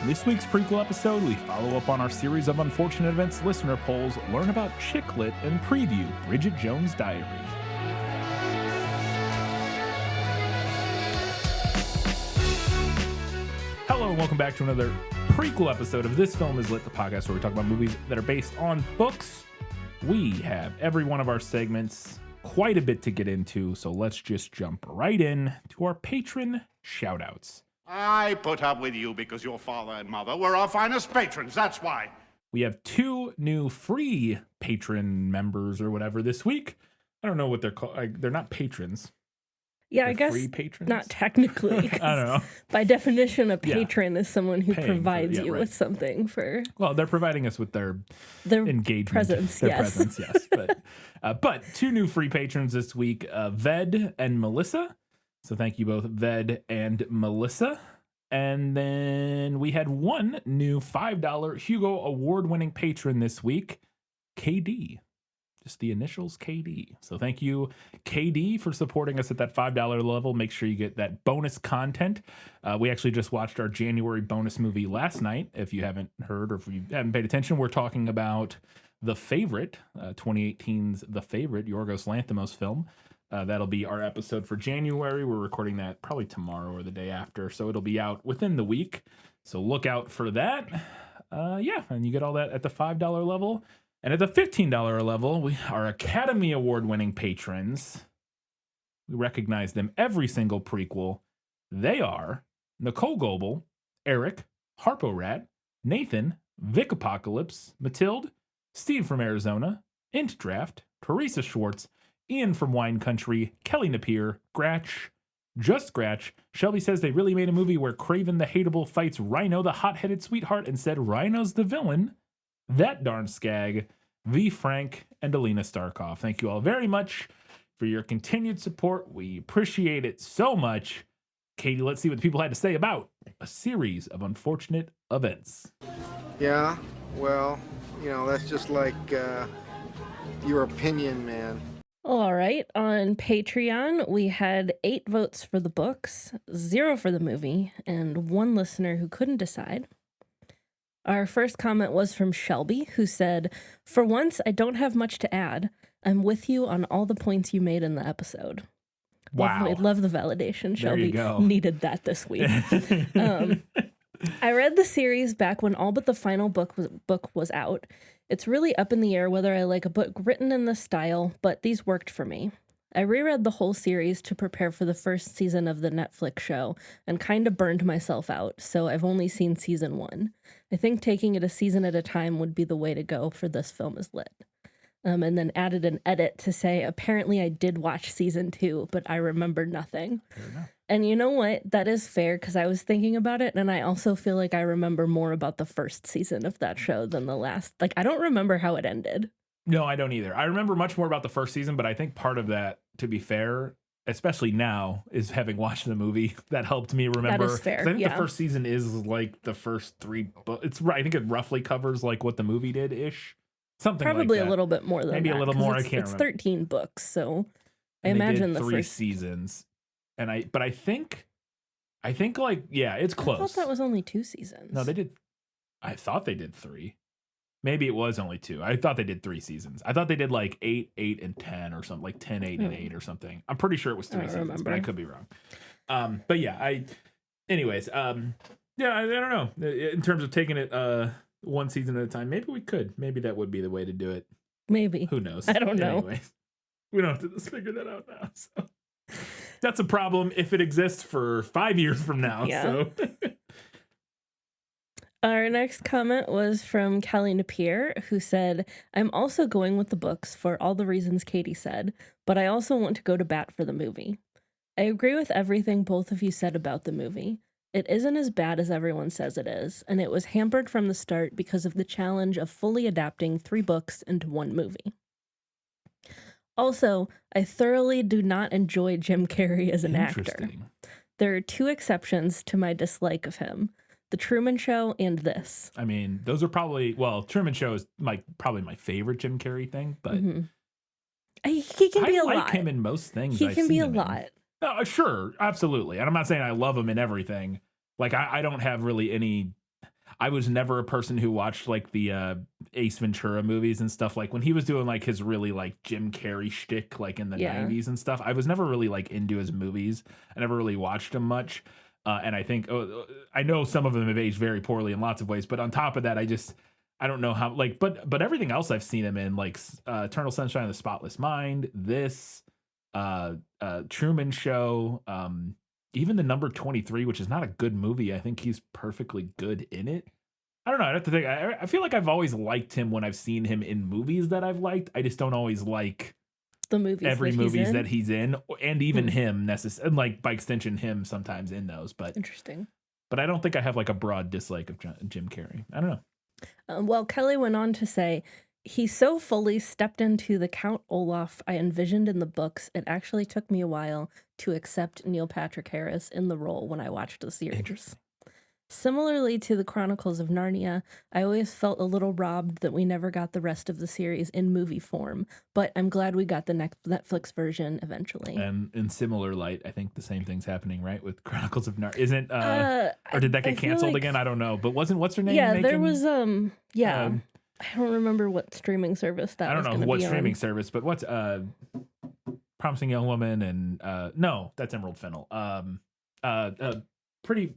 On this week's prequel episode, we follow up on our series of unfortunate events listener polls, learn about chick lit, and preview Bridget Jones' Diary. Hello and welcome back to another prequel episode of This Film Is Lit, the podcast where we talk about movies that are based on books. We have every one of our segments, quite a bit to get into, so let's just jump right in to our patron shoutouts. I put up with you because your father and mother were our finest patrons, that's why. We have two new free patron members or whatever this week. I don't know what they're called. They're not patrons. Yeah, They're I guess free patrons? not technically. I don't know. By definition, a patron is someone who Paying for- provides yeah, you right. with something for Well, they're providing us with their engagement. presence. Their Yes. presence, yes. But two new free patrons this week, Ved and Melissa. So thank you both, Ved and Melissa. And then we had one new $5 Hugo Award-winning patron this week, KD. Just the initials KD. So thank you, KD, for supporting us at that $5 level. Make sure you get that bonus content. We actually just watched our January bonus movie last night. If you haven't heard or if you haven't paid attention, we're talking about The Favorite, 2018's The Favorite, Yorgos Lanthimos film. That'll be our episode for January. We're recording that probably tomorrow or the day after, so it'll be out within the week. So look out for that. And you get all that at the $5 level. And at the $15 level, we are Academy Award-winning patrons. We recognize them every single prequel. They are Nicole Goebel, Eric, Harpo Rat, Nathan, Vic Apocalypse, Matilde, Steve from Arizona, Int Draft, Teresa Schwartz, Ian from Wine Country, Kelly Napier, Gratch, Just Gratch. Shelby says they really made a movie where Craven the Hateable fights Rhino the hot-headed sweetheart and said Rhino's the villain. That darn skag, V. Frank, and Alina Starkov. Thank you all very much for your continued support. We appreciate it so much. Katie, let's see what the people had to say about a series of unfortunate events. Yeah, well, that's just like your opinion, man. All right. On Patreon, we had 8 votes for the books, 0 for the movie, and 1 listener who couldn't decide. Our first comment was from Shelby, who said, "For once, I don't have much to add. I'm with you on all the points you made in the episode." Wow. Love the validation. There you Shelby go. needed that this week. I read the series back when all but the final book was out. It's really up in the air whether I like a book written in this style, but these worked for me. I reread the whole series to prepare for the first season of the Netflix show and kind of burned myself out, so I've only seen season 1. I think taking it a season at a time would be the way to go for This Film Is Lit. And then added an edit to say, apparently I did watch season 2, but I remember nothing. And you know what? That is fair because I was thinking about it, and I also feel like I remember more about the first season of that show than the last. Like, I don't remember how it ended. No, I don't either. I remember much more about the first season, but I think part of that, to be fair, especially now, is having watched the movie. That helped me remember. That is fair, 'Cause I think yeah. the first season is like the first 3 books. It's right. I think it roughly covers like what the movie did ish. Something Probably like that. a little bit more than Maybe that. a little 'cause more, I It's, can't it's remember. 13 books, so I And they did imagine the 3 first seasons. And I think like, yeah, it's close. I thought that was only 2 seasons. No, they did. I thought they did 3. Maybe it was only 2. I thought they did 3 seasons. I thought they did like 8, 8, and 10 or something, like 10, 8, and 8 or something. I'm pretty sure it was 3 seasons, but I could be wrong. But yeah, I don't know. In terms of taking it one season at a time, maybe we could. Maybe that would be the way to do it. Maybe. Who knows? I don't know. Anyways, we don't have to just figure that out now. So that's a problem if it exists for 5 years from now. Yeah. So. Our next comment was from Kelly Napier, who said, "I'm also going with the books for all the reasons Katie said, but I also want to go to bat for the movie. I agree with everything both of you said about the movie. It isn't as bad as everyone says it is, and it was hampered from the start because of the challenge of fully adapting 3 books into 1 movie. Also, I thoroughly do not enjoy Jim Carrey as an actor. Interesting. There are 2 exceptions to my dislike of him. The Truman Show and this." I mean, those are probably, Truman Show is probably my favorite Jim Carrey thing, but He can be I a like lot. him in most things. He I've can be seen a him in. lot. Sure, absolutely. And I'm not saying I love him in everything. Like, I don't have really any, I was never a person who watched like the Ace Ventura movies and stuff. Like when he was doing like his really like Jim Carrey shtick, like in the Yeah. 90s and stuff, I was never really like into his movies. I never really watched him much. And I think I know some of them have aged very poorly in lots of ways, but on top of that, I don't know how like, but everything else I've seen him in, like Eternal Sunshine of the Spotless Mind, this, Truman Show, even the Number 23, which is not a good movie. I think he's perfectly good in it. I don't know. I'd have to think. I feel like I've always liked him when I've seen him in movies that I've liked. I just don't always like The movies every that movies that he's in, and even Hmm. him and like by extension him sometimes in those. Interesting. But I don't think I have like a broad dislike of Jim Carrey. I don't know. Well, Kelly went on to say, he so fully stepped into the Count Olaf I envisioned in the books, it actually took me a while to accept Neil Patrick Harris in the role when I watched the series. Interesting. Similarly to the Chronicles of Narnia, I always felt a little robbed that we never got the rest of the series in movie form, but I'm glad we got the Netflix version eventually. And in similar light, I think the same thing's happening, right, with Chronicles of Narnia. Isn't or did that get canceled again? I don't know. But what's her name? Yeah, there making, was I don't remember what streaming service that was. I don't know what streaming service, but what's Promising Young Woman and no, that's Emerald Fennel. Pretty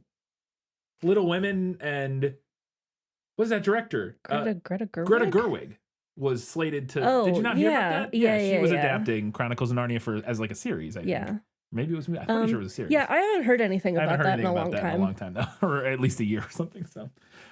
Little Women and what's that director? Greta Gerwig. Greta Gerwig was slated to. Oh, did you not hear about yeah. that? Yeah, she was yeah. adapting Chronicles of Narnia as like a series. I think. Yeah. Maybe it was. I'm pretty sure it was a series. Yeah, I haven't heard anything I about haven't heard that in anything a about long that in a long time now, or at least a year or something. So,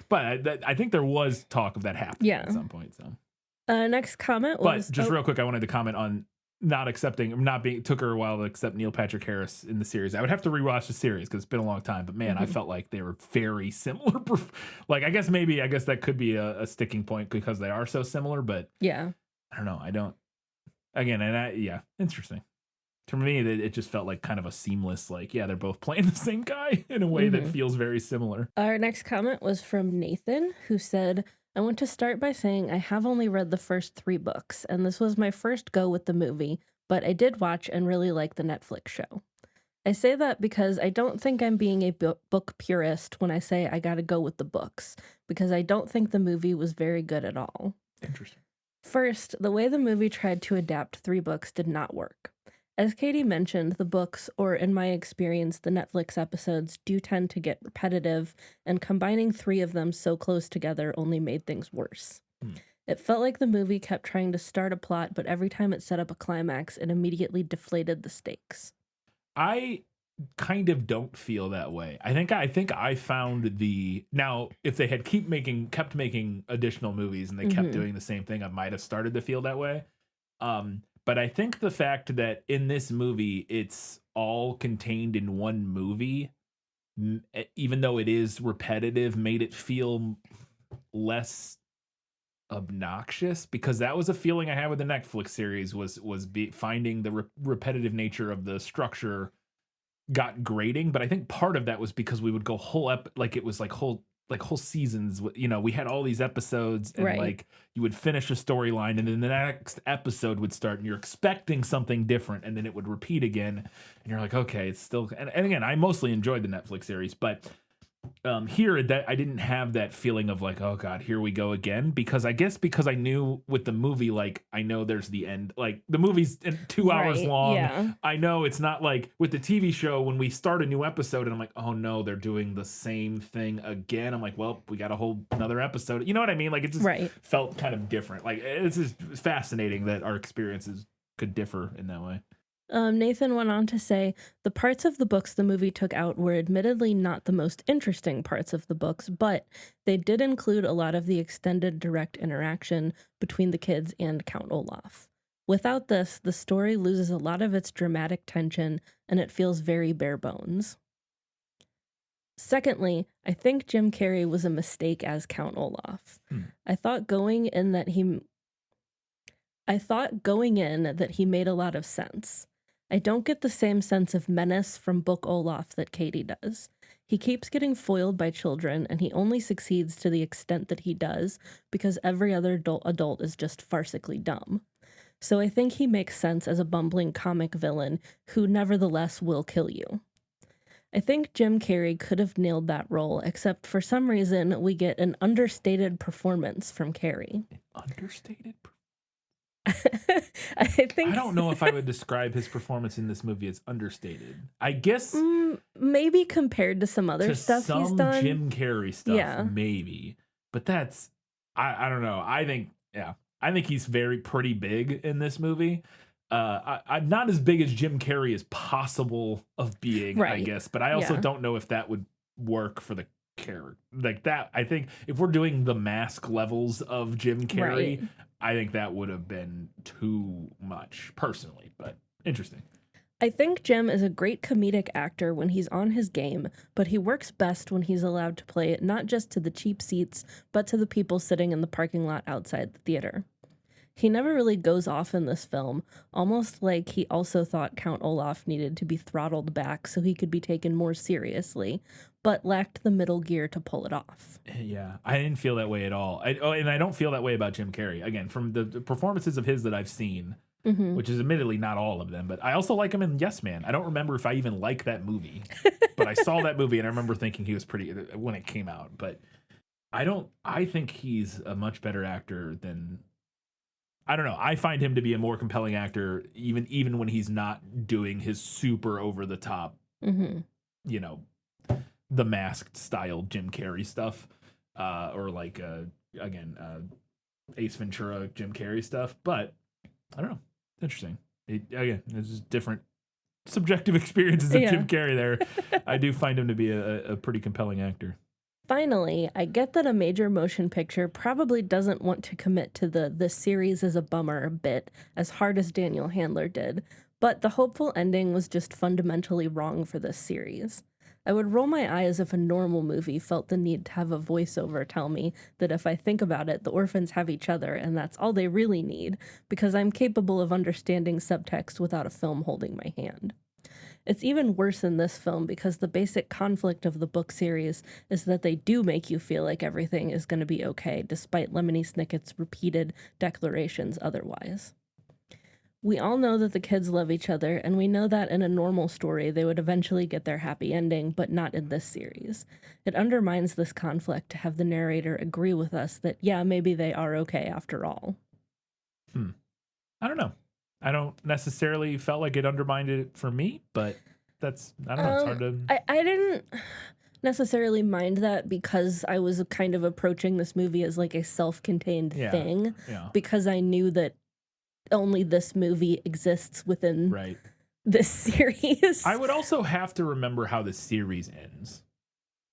but I think there was talk of that happening at some point. So, next comment was. But just real quick, I wanted to comment on took her a while to accept Neil Patrick Harris in the series. I would have to rewatch the series because it's been a long time. But man, I felt like they were very similar. Like I guess that could be a sticking point because they are so similar. But yeah, I don't know. I don't. Again, interesting. To me, it just felt like kind of a seamless, like, yeah, they're both playing the same guy in a way that feels very similar. Our next comment was from Nathan, who said, I want to start by saying I have only read the first 3 books, and this was my first go with the movie, but I did watch and really like the Netflix show. I say that because I don't think I'm being a book purist when I say I gotta go with the books, because I don't think the movie was very good at all. Interesting. First, the way the movie tried to adapt 3 books did not work. As Katie mentioned, the books, or in my experience, the Netflix episodes, do tend to get repetitive, and combining 3 of them so close together only made things worse. It felt like the movie kept trying to start a plot, but every time it set up a climax, it immediately deflated the stakes. I kind of don't feel that way. I think I found now if they had kept making additional movies and they kept doing the same thing, I might have started to feel that way. But I think the fact that in this movie, it's all contained in one movie, even though it is repetitive, made it feel less obnoxious, because that was a feeling I had with the Netflix series was finding the repetitive nature of the structure got grating. But I think part of that was because we would go whole seasons. We had all these episodes, and like you would finish a storyline, and then the next episode would start, and you're expecting something different, and then it would repeat again, and you're like, okay, it's still. And again, I mostly enjoyed the Netflix series, but here that I didn't have that feeling of like, oh god, here we go again, because I knew with the movie, like I know there's the end, like the movie's 2 hours long. Yeah. I know it's not like with the TV show when we start a new episode and I'm like, oh no, they're doing the same thing again. I'm like, well, we got a whole another episode. You know what I mean? Like it just felt kind of different. Like it's just fascinating that our experiences could differ in that way. Nathan went on to say, the parts of the books the movie took out were admittedly not the most interesting parts of the books, but they did include a lot of the extended direct interaction between the kids and Count Olaf. Without this, the story loses a lot of its dramatic tension, and it feels very bare bones. Secondly, I think Jim Carrey was a mistake as Count Olaf. I thought going in that he made a lot of sense. I don't get the same sense of menace from Book Olaf that Katie does. He keeps getting foiled by children, and he only succeeds to the extent that he does because every other adult is just farcically dumb. So I think he makes sense as a bumbling comic villain who nevertheless will kill you. I think Jim Carrey could have nailed that role, except for some reason we get an understated performance from Carrey. Understated? I think I don't know if I would describe his performance in this movie as understated. I guess maybe compared to some other stuff he's done. Jim Carrey stuff, maybe. But that's I don't know. I think he's pretty big in this movie. I'm not as big as Jim Carrey as possible of being, I guess. But I also don't know if that would work for the character like that. I think if we're doing the mask levels of Jim Carrey, I think that would have been too much personally, but interesting. I think Jim is a great comedic actor when he's on his game, but he works best when he's allowed to play it not just to the cheap seats, but to the people sitting in the parking lot outside the theater. He never really goes off in this film, almost like he also thought Count Olaf needed to be throttled back so he could be taken more seriously, but lacked the middle gear to pull it off. Yeah, I didn't feel that way at all. And I don't feel that way about Jim Carrey. Again, from the performances of his that I've seen, which is admittedly not all of them, but I also like him in Yes Man. I don't remember if I even like that movie, but I saw that movie and I remember thinking he was pretty when it came out. But I think he's a much better actor than... I don't know. I find him to be a more compelling actor, even when he's not doing his super over the top, you know, the Masked style Jim Carrey stuff, or like Ace Ventura Jim Carrey stuff. But I don't know. Interesting. Again, this is different subjective experiences of Jim Carrey. There, I do find him to be a pretty compelling actor. Finally, I get that a major motion picture probably doesn't want to commit to the series is a bummer bit as hard as Daniel Handler did, but the hopeful ending was just fundamentally wrong for this series. I would roll my eyes if a normal movie felt the need to have a voiceover tell me that if I think about it, the orphans have each other and that's all they really need, because I'm capable of understanding subtext without a film holding my hand. It's even worse in this film because the basic conflict of the book series is that they do make you feel like everything is going to be okay, despite Lemony Snicket's repeated declarations otherwise. We all know that the kids love each other, and we know that in a normal story they would eventually get their happy ending, but not in this series. It undermines this conflict to have the narrator agree with us that, yeah, maybe they are okay after all. I don't know. I don't necessarily felt like it undermined it for me, but that's, I don't know, it's hard to... I didn't necessarily mind that because I was kind of approaching this movie as like a self-contained thing, because I knew that only this movie exists within this series. I would also have to remember how the series ends.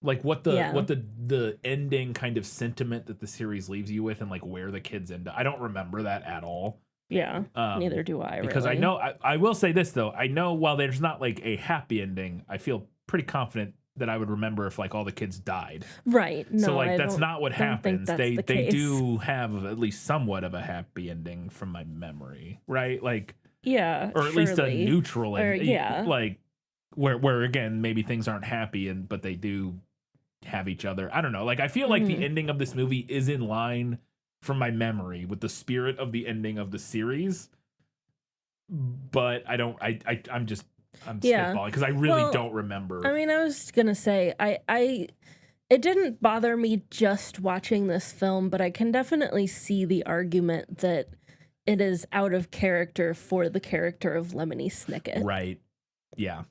Like what the ending kind of sentiment that the series leaves you with and like where the kids end up. I don't remember that at all. Yeah, neither do I, because really. I know, I will say this, though. I know while there's not, like, a happy ending, I feel pretty confident that I would remember if, like, all the kids died. Right. No, so, like, that's not what happens. They do have at least somewhat of a happy ending from my memory, right? Like, yeah, or at least a neutral ending. Like, where, again, maybe things aren't happy, but they do have each other. I don't know. Like, I feel like the ending of this movie is in line from my memory with the spirit of the ending of the series, but I'm spitballing because I really don't remember. I mean, I was gonna say it didn't bother me just watching this film, but I can definitely see the argument that it is out of character for the character of Lemony Snicket. Right. Yeah.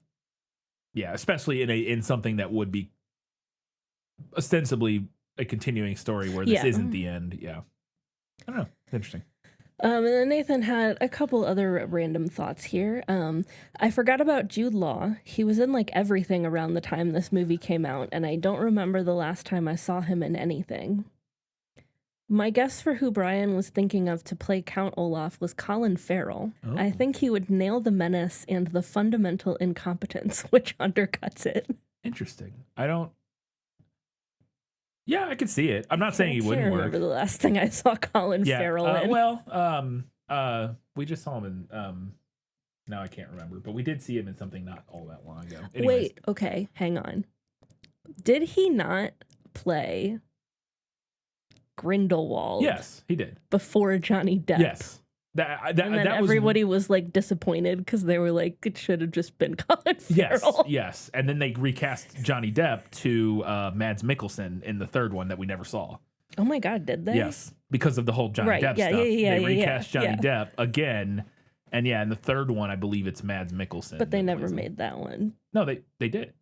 Yeah. Especially in something that would be ostensibly a continuing story where this isn't the end. Yeah. I don't know. It's interesting. And then Nathan had a couple other random thoughts here. I forgot about Jude Law. He was in like everything around the time this movie came out, and I don't remember the last time I saw him in anything. My guess for who Brian was thinking of to play Count Olaf was Colin Farrell. Oh. I think he would nail the menace and the fundamental incompetence, which undercuts it. Interesting. Yeah, I could see it. I'm not saying he wouldn't work. I remember the last thing I saw Colin Farrell in. We just saw him in, now I can't remember, but we did see him in something not all that long ago. Anyways. Wait, okay, hang on. Did he not play Grindelwald? Yes, he did. Before Johnny Depp? Yes. And then everybody was like disappointed because they were like, it should have just been Colin Farrell. Yes. And then they recast Johnny Depp to Mads Mikkelsen in the third one that we never saw. Oh my God, did they? Yes, because of the whole Johnny Depp stuff. They recast Johnny Depp again. And in the third one, I believe it's Mads Mikkelsen. But they never made that one. No, they did.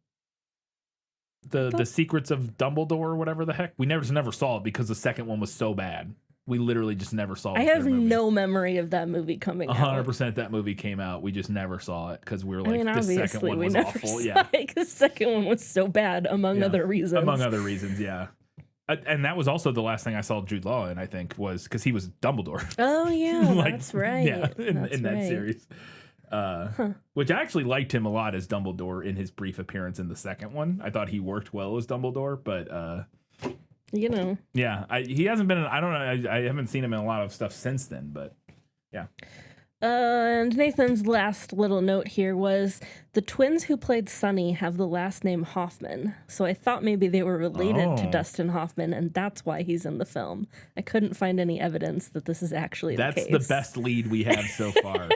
The Secrets of Dumbledore or whatever the heck. We never saw it because the second one was so bad. We literally just never saw it. I have no memory of that movie coming out. 100% that movie came out. We just never saw it because we were like, the second one was awful. The second one was so bad, among other reasons. Among other reasons, yeah. And that was also the last thing I saw Jude Law in, I think, was because he was Dumbledore. Oh, yeah, that's right. Yeah, in that series. Which I actually liked him a lot as Dumbledore in his brief appearance in the second one. I thought he worked well as Dumbledore, but... Yeah, he hasn't been in, I don't know, I haven't seen him in a lot of stuff since then, but yeah. And Nathan's last little note here was the twins who played Sonny have the last name Hoffman. So I thought maybe they were related to Dustin Hoffman, and that's why he's in the film. I couldn't find any evidence that this is actually the case. That's the best lead we have so far.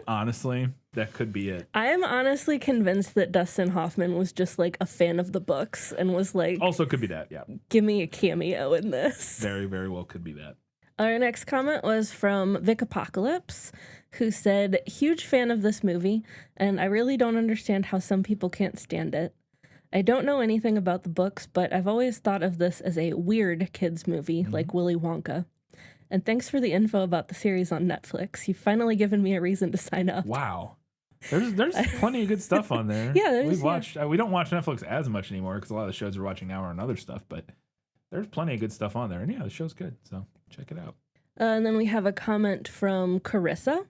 Honestly, that could be it. I am honestly convinced that Dustin Hoffman was just like a fan of the books and was like... Also could be that, yeah. Give me a cameo in this. Very, very well could be that. Our next comment was from Vic Apocalypse, who said, huge fan of this movie, and I really don't understand how some people can't stand it. I don't know anything about the books, but I've always thought of this as a weird kids movie, like Willy Wonka. And thanks for the info about the series on Netflix. You've finally given me a reason to sign up. Wow. There's plenty of good stuff on there. We've watched. We don't watch Netflix as much anymore because a lot of the shows we're watching now are on other stuff, but there's plenty of good stuff on there. And the show's good, so check it out. And then we have a comment from Carissa,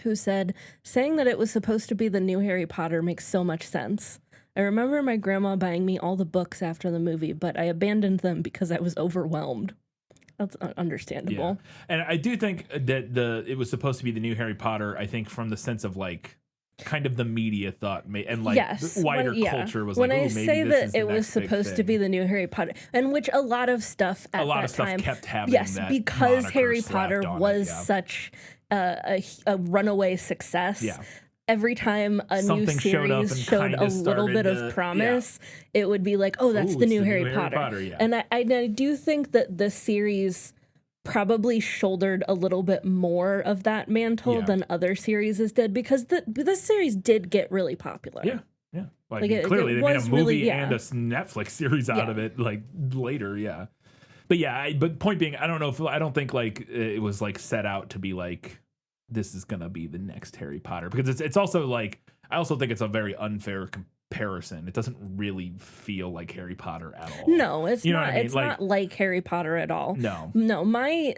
who said, saying that it was supposed to be the new Harry Potter makes so much sense. I remember my grandma buying me all the books after the movie, but I abandoned them because I was overwhelmed. That's understandable. Yeah. And I do think that it was supposed to be the new Harry Potter, I think, from the sense of like kind of the media thought and like wider culture was when like, I say that it was supposed to be the new Harry Potter, and which a lot of stuff at that time kept having that because Harry Potter was such a runaway success. Yeah. Every time a new series showed a little bit of promise, it would be like, oh, that's the new Harry Potter. Yeah. And I do think that this series probably shouldered a little bit more of that mantle than other series did, because this series did get really popular. Yeah. Yeah. Like clearly they made a movie and a Netflix series out of it like later. Yeah. But but point being, I don't think like it was like set out to be like, this is gonna be the next Harry Potter, because it's also like, I also think it's a very unfair comparison. It doesn't really feel like Harry Potter at all. No, it's not. It's not like Harry Potter at all. No. My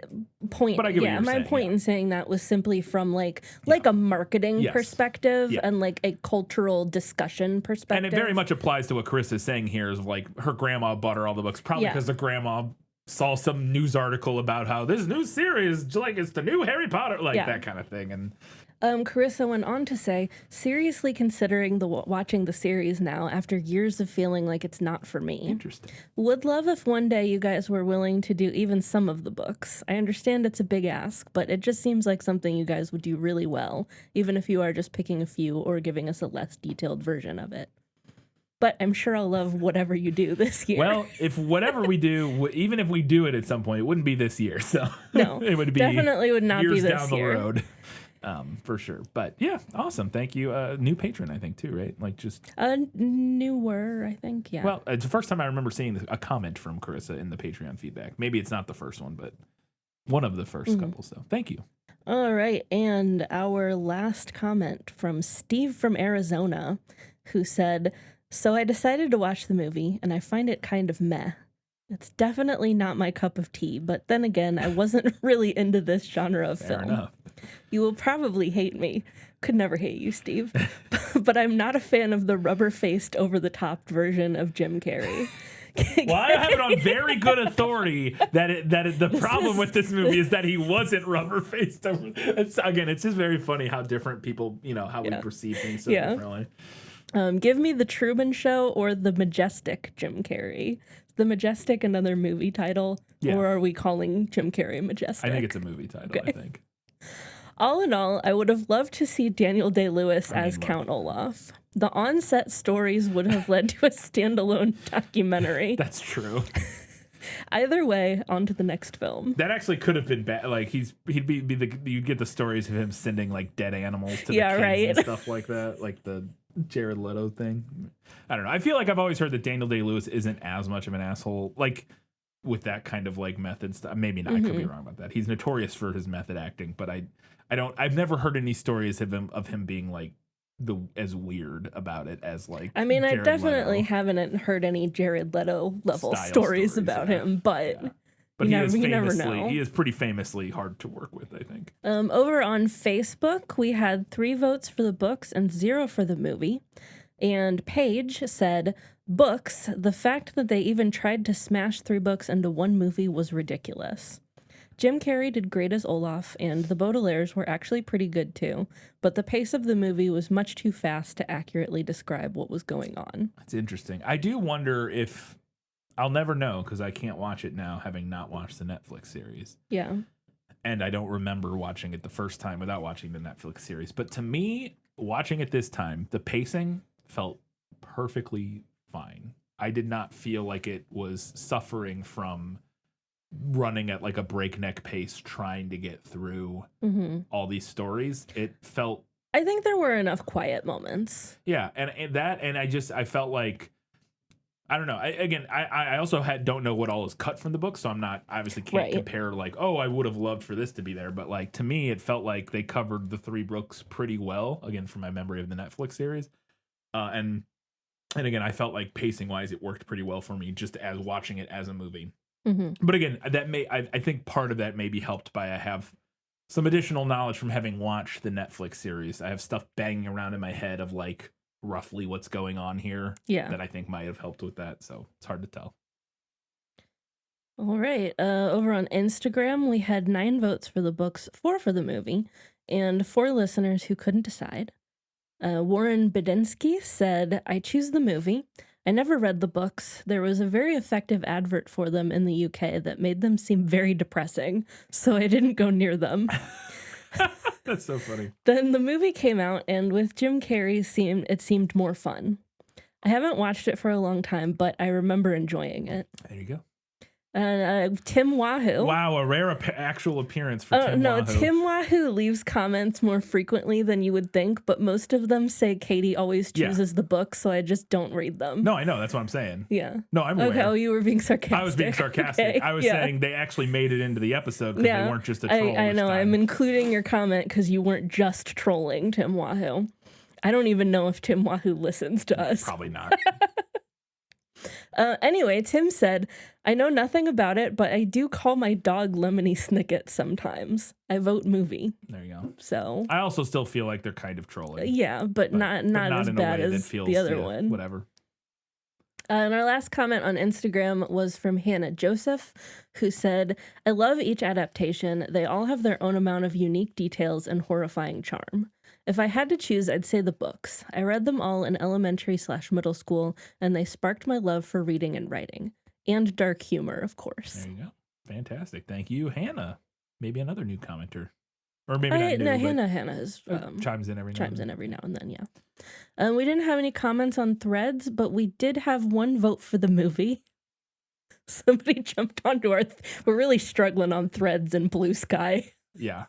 point. But I get what you're saying, point in saying that was simply from like a marketing perspective and like a cultural discussion perspective. And it very much applies to what Chris is saying here. Is like her grandma bought her all the books, probably because the grandma saw some news article about how this new series, like, it's the new Harry Potter, like that kind of thing. And Carissa went on to say, seriously considering watching the series now after years of feeling like it's not for me. Interesting. Would love if one day you guys were willing to do even some of the books. I understand it's a big ask, but it just seems like something you guys would do really well, even if you are just picking a few or giving us a less detailed version of it. But I'm sure I'll love whatever you do this year. Well, if whatever we do, even if we do it at some point, it wouldn't be this year. So no, it would be definitely would not be this down year. The road, for sure. But yeah, awesome. Thank you. New patron, I think too, right? Like just newer, I think. Yeah. Well, it's the first time I remember seeing a comment from Carissa in the Patreon feedback. Maybe it's not the first one, but one of the first couple. So thank you. All right, and our last comment from Steve from Arizona, who said, so I decided to watch the movie, and I find it kind of meh. It's definitely not my cup of tea, but then again, I wasn't really into this genre of film. Enough. You will probably hate me. Could never hate you, Steve. But I'm not a fan of the rubber-faced, over-the-top version of Jim Carrey. Well, I have it on very good authority that the problem with this movie is that he wasn't rubber-faced. It's just very funny how different people, how we perceive things so differently. Give me The Truman Show or The Majestic Jim Carrey. Is The Majestic another movie title? Yeah. Or are we calling Jim Carrey Majestic? I think it's a movie title, okay. I think. All in all, I would have loved to see Daniel Day-Lewis as love Count it. Olaf. The on-set stories would have led to a standalone documentary. That's true. Either way, on to the next film. That actually could have been bad. Like you'd get the stories of him sending like dead animals to the kids right. and stuff like that, like the Jared Leto thing. I don't know. I feel like I've always heard that Daniel Day-Lewis isn't as much of an asshole, like with that kind of like method stuff. Maybe not. I could be wrong about that. He's notorious for his method acting, but I've never heard any stories of him being like as weird about it as like. I mean, I Jared definitely Leto haven't heard any Jared Leto level style stories about him, but. Yeah. But You never know. He is pretty famously hard to work with, I think. Over on Facebook, we had 3 votes for the books and 0 for the movie. And Paige said, books, the fact that they even tried to smash 3 books into one movie was ridiculous. Jim Carrey did great as Olaf, and the Baudelaires were actually pretty good too, but the pace of the movie was much too fast to accurately describe what was going on. That's interesting. I do wonder if... I'll never know because I can't watch it now, having not watched the Netflix series. Yeah. And I don't remember watching it the first time without watching the Netflix series. But to me, watching it this time, the pacing felt perfectly fine. I did not feel like it was suffering from running at like a breakneck pace trying to get through all these stories. It felt... I think there were enough quiet moments. Yeah, and I felt like... I don't know. I also don't know what all is cut from the book, so I'm not obviously can't compare like, oh, I would have loved for this to be there, but like to me, it felt like they covered the 3 books pretty well. Again, from my memory of the Netflix series, and again, I felt like pacing wise, it worked pretty well for me just as watching it as a movie. But again, I think part of that may be helped by I have some additional knowledge from having watched the Netflix series. I have stuff banging around in my head of like. Roughly what's going on here that I think might have helped with that, so it's hard to tell. All right, over on Instagram we had 9 votes for the books, 4 for the movie, and 4 listeners who couldn't decide. Warren Bedinsky said, I choose the movie. I never read the books. There was a very effective advert for them in the UK that made them seem very depressing, so I didn't go near them. That's so funny. Then the movie came out, and with Jim Carrey, it seemed more fun. I haven't watched it for a long time, but I remember enjoying it. There you go. And Tim Wahoo. Wow, a rare actual appearance for Tim Wahoo. Tim Wahoo leaves comments more frequently than you would think, but most of them say Katie always chooses the book, so I just don't read them. No, I know. That's what I'm saying. Yeah. No, I'm aware. Okay, oh, you were being sarcastic. I was being sarcastic. Okay, I was saying they actually made it into the episode because they weren't just a troll. I know. This time. I'm including your comment because you weren't just trolling Tim Wahoo. I don't even know if Tim Wahoo listens to us. Probably not. Anyway, Tim said, I know nothing about it, but I do call my dog Lemony Snicket sometimes. I vote movie. There you go. So I also still feel like they're kind of trolling. Yeah, but not as bad as the other one. Whatever. And our last comment on Instagram was from Hannah Joseph, who said, I love each adaptation. They all have their own amount of unique details and horrifying charm. If I had to choose, I'd say the books. I read them all in elementary/middle school, and they sparked my love for reading and writing. And dark humor, of course. There you go. Fantastic. Thank you, Hannah. Maybe another new commenter. Or maybe not new, Hannah is, chimes in every now and then, yeah. We didn't have any comments on Threads, but we did have 1 vote for the movie. Somebody jumped onto we're really struggling on Threads and Blue Sky. Yeah.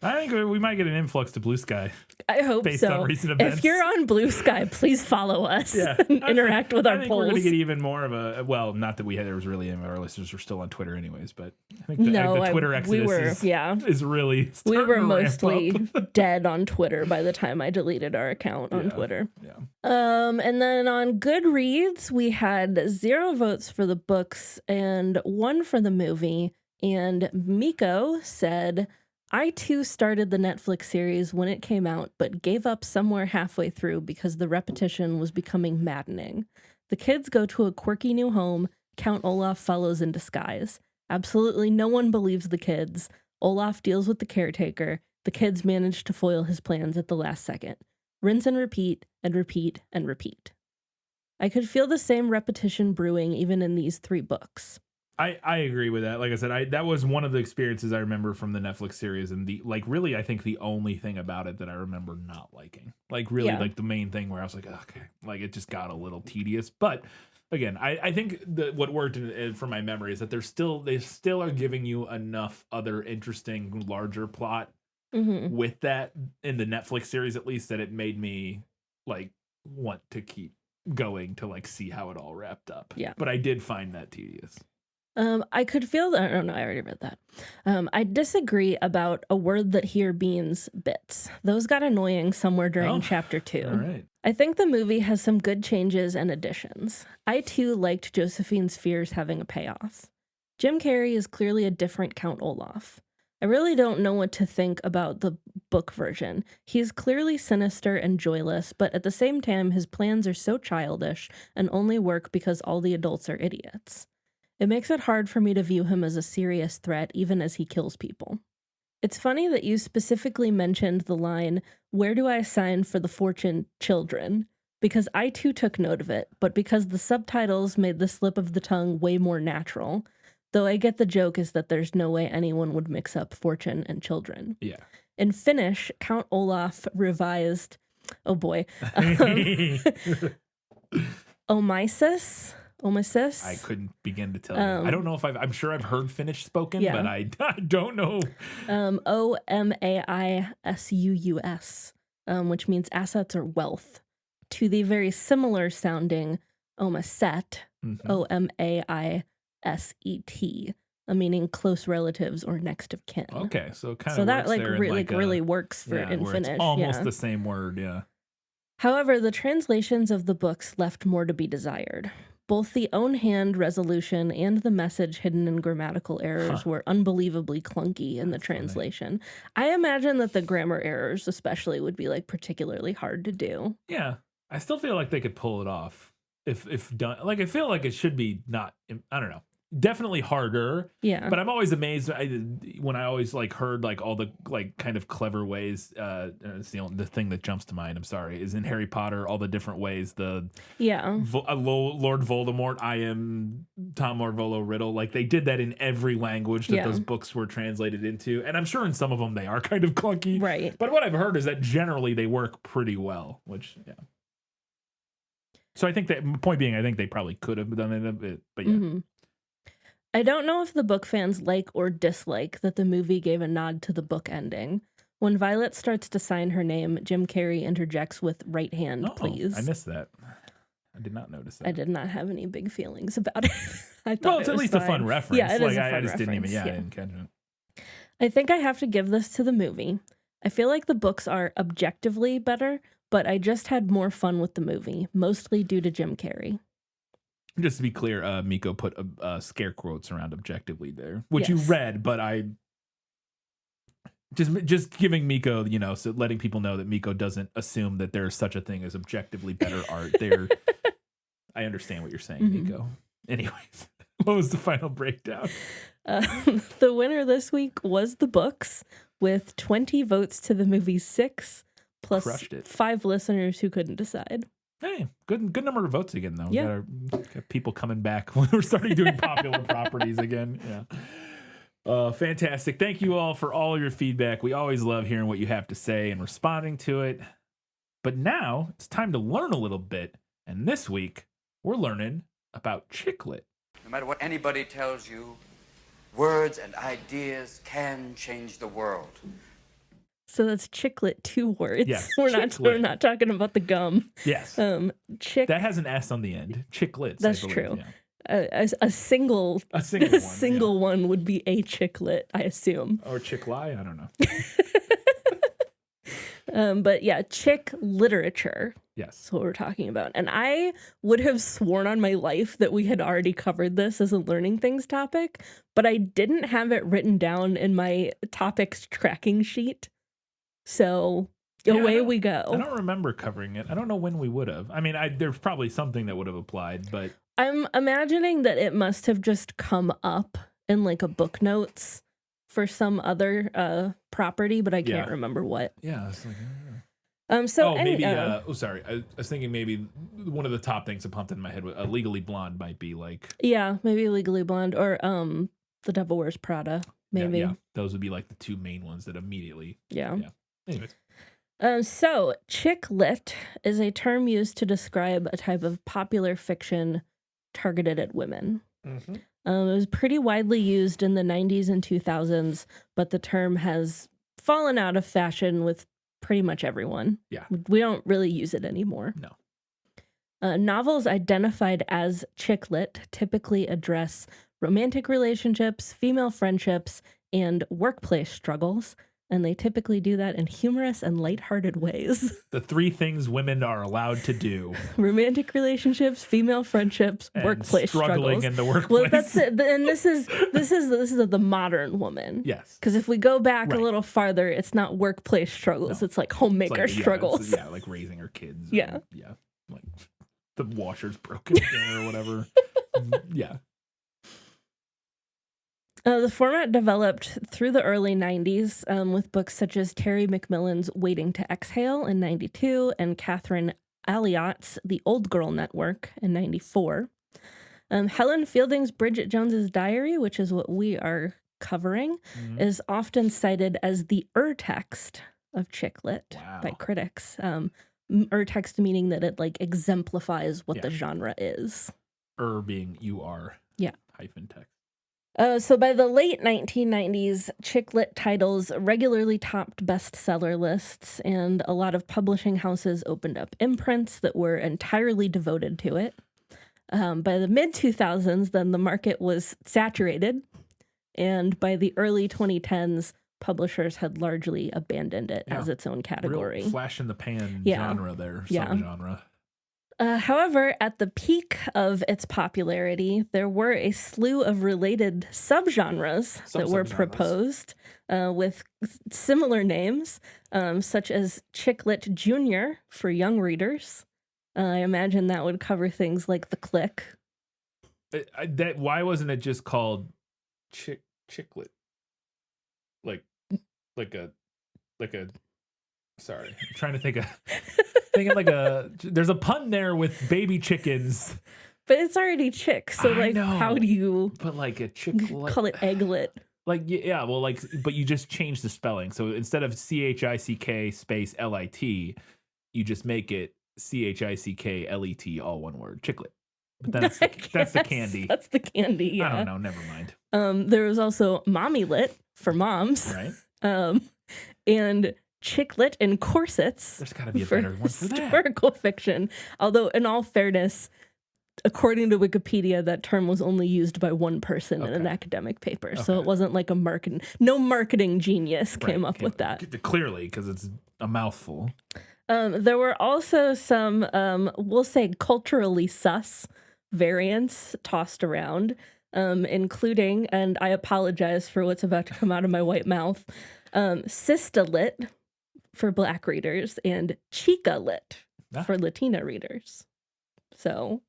I think we might get an influx to Blue Sky. I hope based so. On recent events. If you're on Blue Sky, please follow us and interact with our polls. We're going to get even more of a, well, not that there was really any of our listeners were still on Twitter anyways, but I think the Twitter exodus is really we were mostly dead on Twitter by the time I deleted our account on Twitter. Yeah. And then on Goodreads, we had 0 votes for the books and 1 for the movie. And Miko said, I too started the Netflix series when it came out, but gave up somewhere halfway through because the repetition was becoming maddening. The kids go to a quirky new home. Count Olaf follows in disguise. Absolutely no one believes the kids. Olaf deals with the caretaker. The kids manage to foil his plans at the last second. Rinse and repeat, and repeat, and repeat. I could feel the same repetition brewing even in these 3 books. I agree with that. Like I said, that was one of the experiences I remember from the Netflix series, and really I think the only thing about it that I remember not liking. Like really Yeah. like the main thing where I was like, okay, like it just got a little tedious. But again, I think what worked for my memory is that they still are giving you enough other interesting larger plot with that in the Netflix series, at least, that it made me like want to keep going to like see how it all wrapped up. Yeah. But I did find that tedious. I could feel that. I don't know. I already read that. I disagree about a word that here means bits. Those got annoying somewhere during chapter 2. All right. I think the movie has some good changes and additions. I too liked Josephine's fears having a payoff. Jim Carrey is clearly a different Count Olaf. I really don't know what to think about the book version. He's clearly sinister and joyless, but at the same time, his plans are so childish and only work because all the adults are idiots. It makes it hard for me to view him as a serious threat, even as he kills people. It's funny that you specifically mentioned the line, "Where do I sign for the fortune, children?" Because I too took note of it, but because the subtitles made the slip of the tongue way more natural. Though I get the joke is that there's no way anyone would mix up fortune and children. Yeah. In Finnish, Count Olaf revised, Omisis. I couldn't begin to tell you. I don't know if I'm sure I've heard Finnish spoken, but I don't know. Omaisus, which means assets or wealth, to the very similar sounding Omaset, Omaiset, meaning close relatives or next of kin. Okay, so kind of so that works really works for in where Finnish. It's almost the same word, yeah. However, the translations of the books left more to be desired. Both the own hand resolution and the message hidden in grammatical errors were unbelievably clunky in the translation. Funny. I imagine that the grammar errors especially would be like particularly hard to do. Yeah. I still feel like they could pull it off if done. Like I feel like it should be not, I don't know. Definitely harder. Yeah. But I'm always amazed when I always like heard like all the like kind of clever ways. It's the thing that jumps to mind. I'm sorry, is in Harry Potter, all the different ways Lord Voldemort, I am Tom Marvolo Riddle. Like they did that in every language that those books were translated into, and I'm sure in some of them they are kind of clunky. Right. But what I've heard is that generally they work pretty well. Which So I think that point being, I think they probably could have done it a bit, but yeah. Mm-hmm. I don't know if the book fans like or dislike that the movie gave a nod to the book ending. When Violet starts to sign her name, Jim Carrey interjects with "right hand, please." I missed that. I did not notice that. I did not have any big feelings about it. I thought well, it's it at was least fine. a fun reference. Yeah, it is a fun I just didn't even. reference, I didn't catch it. I think I have to give this to the movie. I feel like the books are objectively better, but I just had more fun with the movie, mostly due to Jim Carrey. Just to be clear, Miko put scare quotes around objectively there, which you read, but I just giving Miko, so letting people know that Miko doesn't assume that there's such a thing as objectively better art. I understand what you're saying, Miko. Anyways, what was the final breakdown? The winner this week was the books, with 20 votes to the movie 6, plus 5 listeners who couldn't decide. Hey, good number of votes again, though. Yeah. Got people coming back when we're starting doing popular properties again. Yeah. Fantastic. Thank you all for all your feedback. We always love hearing what you have to say and responding to it. But now it's time to learn a little bit. And this week, we're learning about chicklet. No matter what anybody tells you, words and ideas can change the world. So that's chicklet, 2 words. Yes, we're not talking about the gum. Yes. Chick. That has an S on the end. Chicklets. That's I believe, true. Yeah. A single one, one would be a chicklet, I assume. Or chicklie, I don't know. But yeah, chick literature. Yes. That's what we're talking about. And I would have sworn on my life that we had already covered this as a learning things topic, but I didn't have it written down in my topics tracking sheet. So away we go. I don't remember covering it. I don't know when we would have. I mean, there's probably something that would have applied, but I'm imagining that it must have just come up in like a book notes for some other property, but I can't remember what. Yeah. It's like, Maybe. Sorry. I was thinking maybe one of the top things that popped in my head was Legally Blonde might be like. Yeah, maybe Legally Blonde or The Devil Wears Prada. Maybe. Yeah, those would be like the two main ones that immediately. Yeah. Anyways. So, chick lit is a term used to describe a type of popular fiction targeted at women. Mm-hmm. It was pretty widely used in the 90s and 2000s, but the term has fallen out of fashion with pretty much everyone. Yeah. We don't really use it anymore. No. Novels identified as chick lit typically address romantic relationships, female friendships, and workplace struggles. And they typically do that in humorous and lighthearted ways. The three things women are allowed to do: romantic relationships, female friendships, and workplace struggling struggles. in the workplace. Well, that's it. And this is the modern woman. Yes. Because if we go back Right. a little farther, it's not workplace struggles. No. It's like homemaker It's like, struggles. Yeah, like raising her kids. Yeah. Like the washer's broken again or whatever. Yeah. The format developed through the early 90s with books such as Terry McMillan's Waiting to Exhale in 92 and Catherine Alliott's The Old Girl Network in 94. Helen Fielding's Bridget Jones's Diary, which is what we are covering, is often cited as the text of chick lit by critics. Text meaning that it like exemplifies what the genre is. Being UR. Yeah. Hyphen text. So by the late 1990s, chick lit titles regularly topped bestseller lists, and a lot of publishing houses opened up imprints that were entirely devoted to it. By the mid-2000s, then the market was saturated, and by the early 2010s, publishers had largely abandoned it as its own category. Real flash in the pan genre there, subgenre. However, at the peak of its popularity, there were a slew of related subgenres that were proposed with similar names, such as chick lit junior for young readers. I imagine that would cover things like The Click. Why wasn't it just called chicklet? Like a. Sorry, I'm trying to think of. Thinking like there's a pun there with baby chickens. But it's already chick, so how do you? But like a chick, call it egglet. Like well, but you just change the spelling. So instead of CHICK space LIT, you just make it CHICKLET, all one word, chicklet. But that's the candy. That's the candy. Yeah. I don't know. Never mind. There was also mommy lit for moms, right? And chicklet and corsets. There's got to be a better one for that. Historical fiction. Although, in all fairness, according to Wikipedia, that term was only used by one person in an academic paper. So it wasn't like no marketing genius came up with that. Clearly, because it's a mouthful. There were also some, we'll say, culturally sus variants tossed around, including, and I apologize for what's about to come out of my white mouth, Sistalit for Black readers and Chica lit for Latina readers. So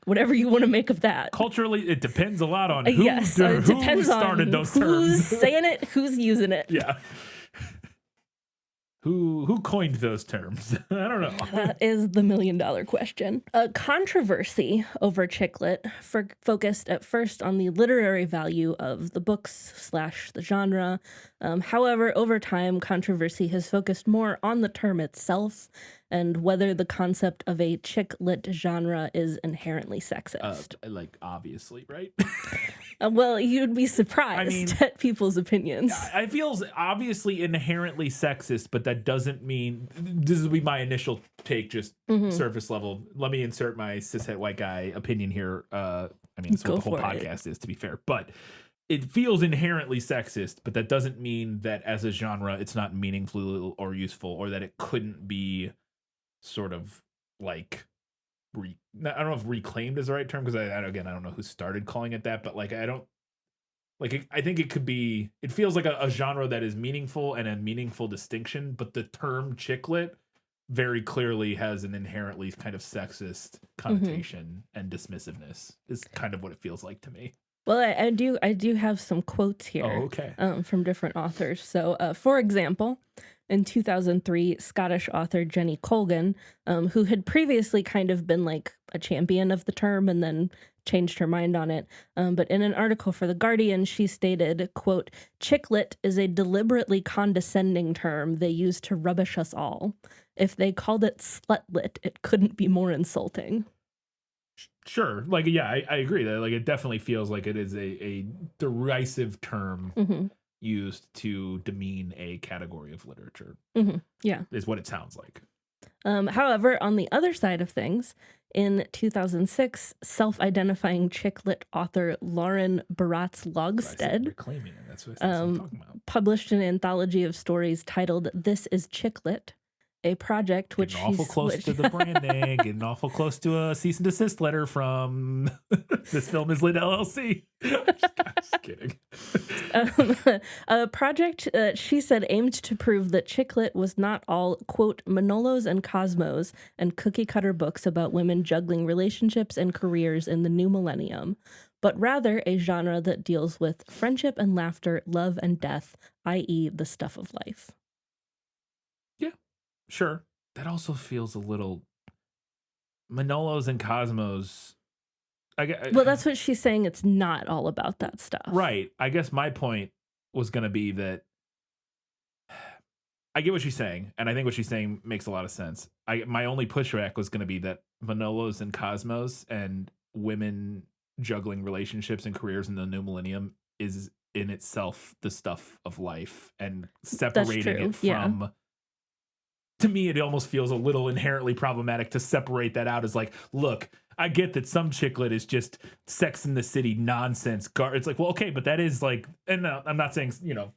whatever you want to make of that. Culturally, it depends a lot on who, it depends started on those who's terms. saying it, who's using it. Yeah. Who coined those terms? I don't know. That is the $1 million question. A controversy over chick lit focused at first on the literary value of the books / the genre. However, over time, controversy has focused more on the term itself and whether the concept of a chick lit genre is inherently sexist. Obviously, right? Well, you'd be surprised at people's opinions. I feel obviously inherently sexist, but that doesn't mean this would be my initial take, just surface level. Let me insert my cishet white guy opinion here. That's what the whole podcast is, to be fair. But it feels inherently sexist, but that doesn't mean that as a genre it's not meaningful or useful, or that it couldn't be sort of like I don't know if reclaimed is the right term, because I don't know who started calling it that, but I think it could be, it feels like a genre that is meaningful and a meaningful distinction, but the term chick lit very clearly has an inherently kind of sexist connotation and dismissiveness is kind of what it feels like to me. Well, I do have some quotes here from different authors. So, for example, In 2003, Scottish author Jenny Colgan, who had previously kind of been like a champion of the term and then changed her mind on it. But in an article for The Guardian, she stated, quote, "Chick lit is a deliberately condescending term they use to rubbish us all. If they called it slut lit, it couldn't be more insulting." Sure. Like, yeah, I agree that like it definitely feels like it is a derisive term used to demean a category of literature. Yeah. Is what it sounds like. However, on the other side of things, in 2006, self-identifying chick lit author Lauren Baratz-Logstead Reclaiming it. That's what I'm talking about. published an anthology of stories titled "This is Chick Lit," a project which Getting awful close to the branding, getting awful close to a cease and desist letter from This Film Is Lit LLC. Just kidding. A project, she said, aimed to prove that chick lit was not all, quote, Manolos and Cosmos and cookie cutter books about women juggling relationships and careers in the new millennium, but rather a genre that deals with friendship and laughter, love and death, i.e. the stuff of life. Sure. That also feels a little Manolos and Cosmos. Well, that's what she's saying. It's not all about that stuff. Right. I guess my point was going to be that I get what she's saying, and I think what she's saying makes a lot of sense. My only pushback was going to be that Manolos and Cosmos and women juggling relationships and careers in the new millennium is in itself the stuff of life, and separating it from... To me, it almost feels a little inherently problematic to separate that out as like, look, I get that some chick lit is just Sex in the City nonsense. It's like, well, okay, but that is like, and I'm not saying,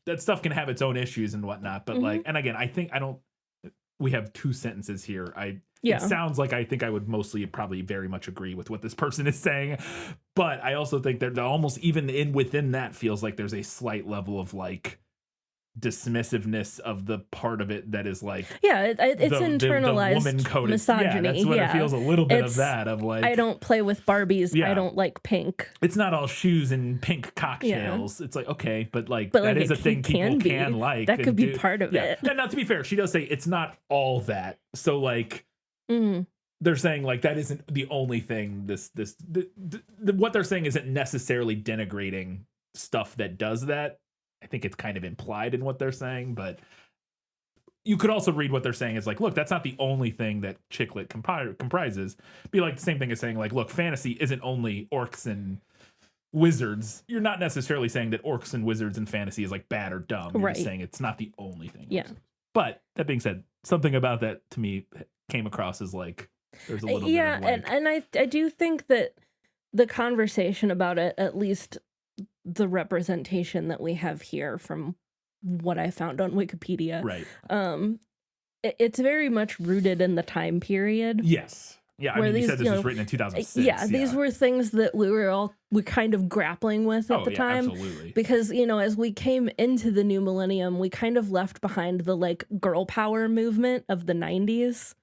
that stuff can have its own issues and whatnot, but like, and again, we have two sentences here. It sounds like I think I would mostly probably very much agree with what this person is saying, but I also think that almost even within that feels like there's a slight level of like, dismissiveness of the part of it that is like it's internalized the woman coded misogyny. That's what it feels a little bit of that of like, I don't play with Barbies. I don't like pink. It's not all shoes and pink cocktails. It's like, okay, but that is a thing people can like. That could be part of it. And now, to be fair, she does say it's not all that. So like they're saying like that isn't the only thing. What they're saying isn't necessarily denigrating stuff that does that. I think it's kind of implied in what they're saying, but you could also read what they're saying as like, look, that's not the only thing that chick lit comprises. Be like the same thing as saying like, look, fantasy isn't only orcs and wizards. You're not necessarily saying that orcs and wizards and fantasy is like bad or dumb. You're just saying it's not the only thing. Yeah. But that being said, something about that to me came across as like, there's a little bit of like... and I do think that the conversation about it, at least the representation that we have here from what I found on Wikipedia, right? It's very much rooted in the time period. Yes. Yeah, I mean, you said this was written in 2006. Yeah, these were things that we were kind of grappling with at the time. Absolutely. Because, as we came into the new millennium, we kind of left behind the like girl power movement of the 90s,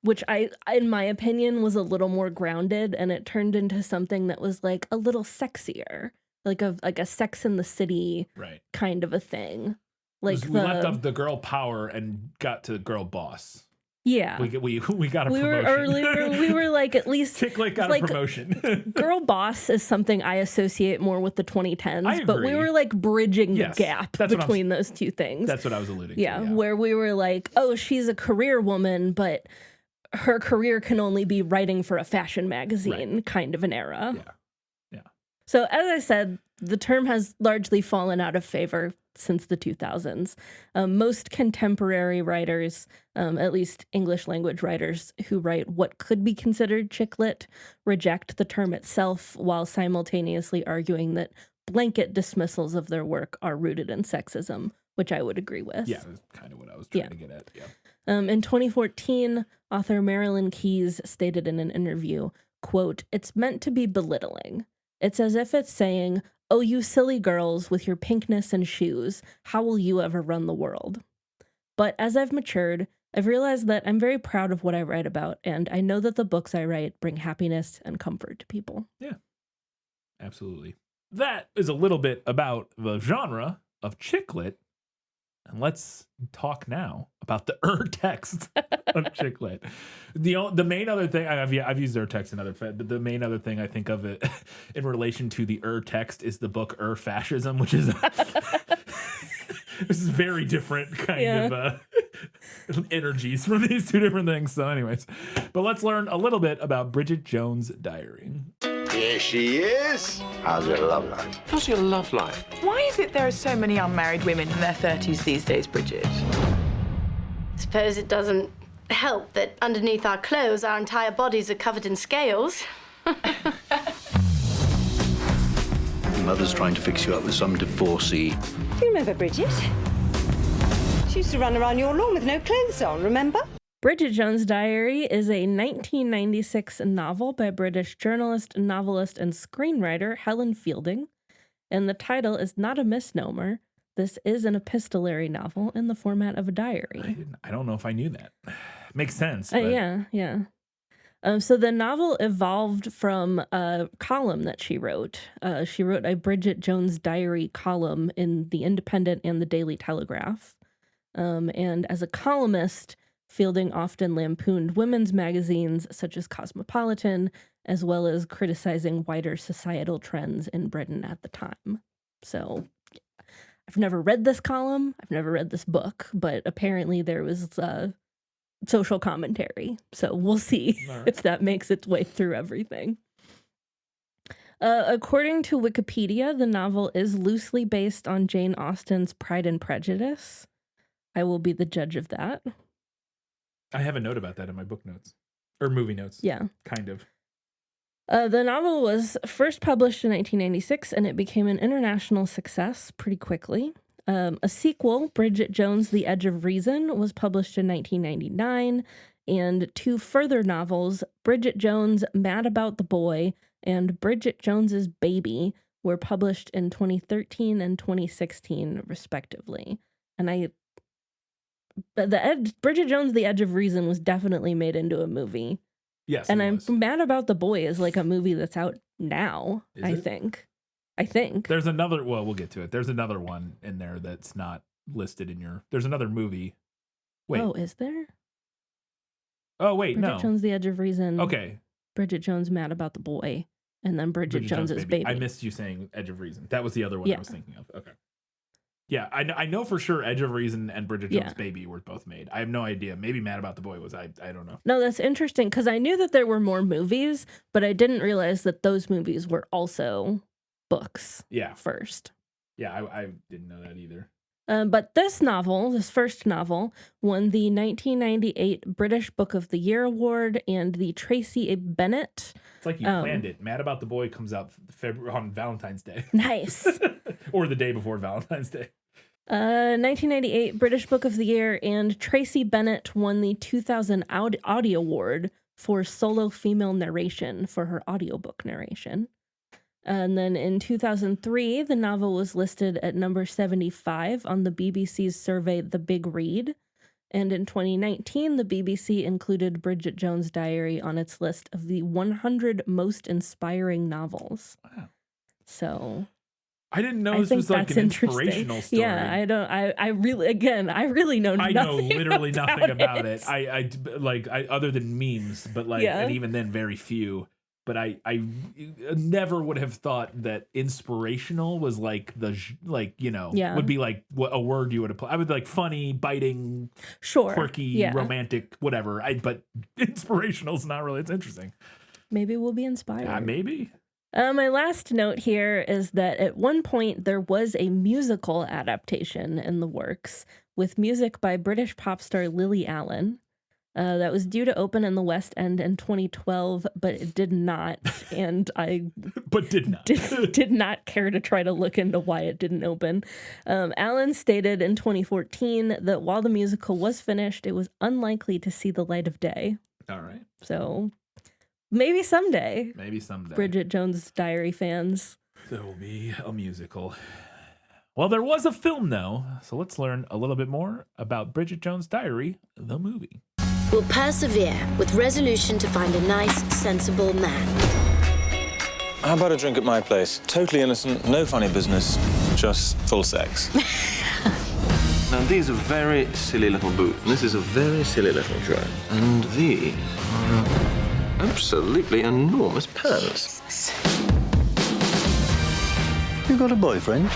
which in my opinion, was a little more grounded, and it turned into something that was like a little sexier, like a Sex in the City kind of a thing. Like we left off the girl power and got to girl boss. Yeah, we got a promotion. We were like at least chick lit got a promotion. Girl boss is something I associate more with the 2010s, but we were like bridging the gap between those two things. That's what I was alluding to. Yeah, where we were like, oh, she's a career woman, but her career can only be writing for a fashion magazine, kind of an era. Yeah. So as I said, the term has largely fallen out of favor since the 2000s. Most contemporary writers, at least English language writers who write what could be considered chick lit, reject the term itself while simultaneously arguing that blanket dismissals of their work are rooted in sexism, which I would agree with. Yeah, that's kind of what I was trying to get at. Yeah. In 2014, author Marilyn Keyes stated in an interview, quote, "It's meant to be belittling. It's as if it's saying, oh, you silly girls with your pinkness and shoes, how will you ever run the world? But as I've matured, I've realized that I'm very proud of what I write about, and I know that the books I write bring happiness and comfort to people." Yeah, absolutely. That is a little bit about the genre of chick lit. And let's talk now about the text of chick lit. The main other thing I've used text in other, but the main other thing I think of it in relation to the text is the book Fascism, which is this is very different kind of energies from these two different things. So, anyways, but let's learn a little bit about Bridget Jones' Diary. Here she is. How's your love life? How's your love life? Why is it there are so many unmarried women in their 30s these days, Bridget? Suppose it doesn't help that underneath our clothes, our entire bodies are covered in scales. Mother's trying to fix you up with some divorcee. Do you remember Bridget? She used to run around your lawn with no clothes on, remember? Bridget Jones' Diary is a 1996 novel by British journalist, novelist, and screenwriter Helen Fielding. And the title is not a misnomer. This is an epistolary novel in the format of a diary. I don't know if I knew that. Makes sense. Yeah. So the novel evolved from a column that she wrote. She wrote a Bridget Jones' Diary column in The Independent and The Daily Telegraph. And as a columnist, Fielding often lampooned women's magazines such as Cosmopolitan, as well as criticizing wider societal trends in Britain at the time. So I've never read this column, I've never read this book, but apparently there was social commentary. So we'll see if that makes its way through everything. According to Wikipedia, the novel is loosely based on Jane Austen's Pride and Prejudice. I will be the judge of that. I have a note about that in my book notes. Or movie notes. Yeah. Kind of. The novel was first published in 1996, and it became an international success pretty quickly. A sequel, Bridget Jones' The Edge of Reason, was published in 1999, and two further novels, Bridget Jones' Mad About the Boy and Bridget Jones's Baby, were published in 2013 and 2016, respectively. And Bridget Jones' The Edge of Reason was definitely made into a movie. Yes, and I'm Mad About the Boy is like a movie that's out now, I think. There's another, well, we'll get to it. There's another one in there that's not listed in your, there's another movie. Wait. Oh, is there? Oh, wait, Bridget Jones' The Edge of Reason. Okay. Bridget Jones' Mad About the Boy. And then Bridget Jones's Baby. I missed you saying Edge of Reason. That was the other one I was thinking of. Okay. Yeah, I know for sure Edge of Reason and Bridget Jones' Baby were both made. I have no idea. Maybe Mad About the Boy was. I don't know. No, that's interesting because I knew that there were more movies, but I didn't realize that those movies were also books. Yeah. First. Yeah, I didn't know that either. But this first novel, won the 1998 British Book of the Year Award and the Tracy A. Bennett. It's like you planned it. Mad About the Boy comes out on Valentine's Day. Nice. Or the day before Valentine's Day. 1998 British Book of the Year, and Tracy Bennett won the 2000 Audio Award for solo female narration for her audiobook narration. And then in 2003, the novel was listed at number 75 on the BBC's survey The Big Read. And in 2019, the BBC included Bridget Jones' Diary on its list of the 100 most inspiring novels. Wow. So I didn't know this was like an inspirational story. Yeah, I really know nothing. I know literally nothing about it. I other than memes, but and even then very few. But I never would have thought that inspirational was would be like a word you would apply. I would like funny, biting, quirky, romantic, whatever. But inspirational is not really. It's interesting. Maybe we'll be inspired. Maybe. My last note here is that at one point there was a musical adaptation in the works with music by British pop star Lily Allen. That was due to open in the West End in 2012, but it did not. And I did not care to try to look into why it didn't open. Allen stated in 2014 that while the musical was finished, it was unlikely to see the light of day. All right. So maybe someday. Bridget Jones' Diary fans. There will be a musical. Well, there was a film, though. So let's learn a little bit more about Bridget Jones' Diary, the movie. Will persevere with resolution to find a nice, sensible man. How about a drink at my place? Totally innocent, no funny business, just full sex. Now, these are very silly little boots. This is a very silly little shirt. And these are absolutely enormous pants. You got a boyfriend?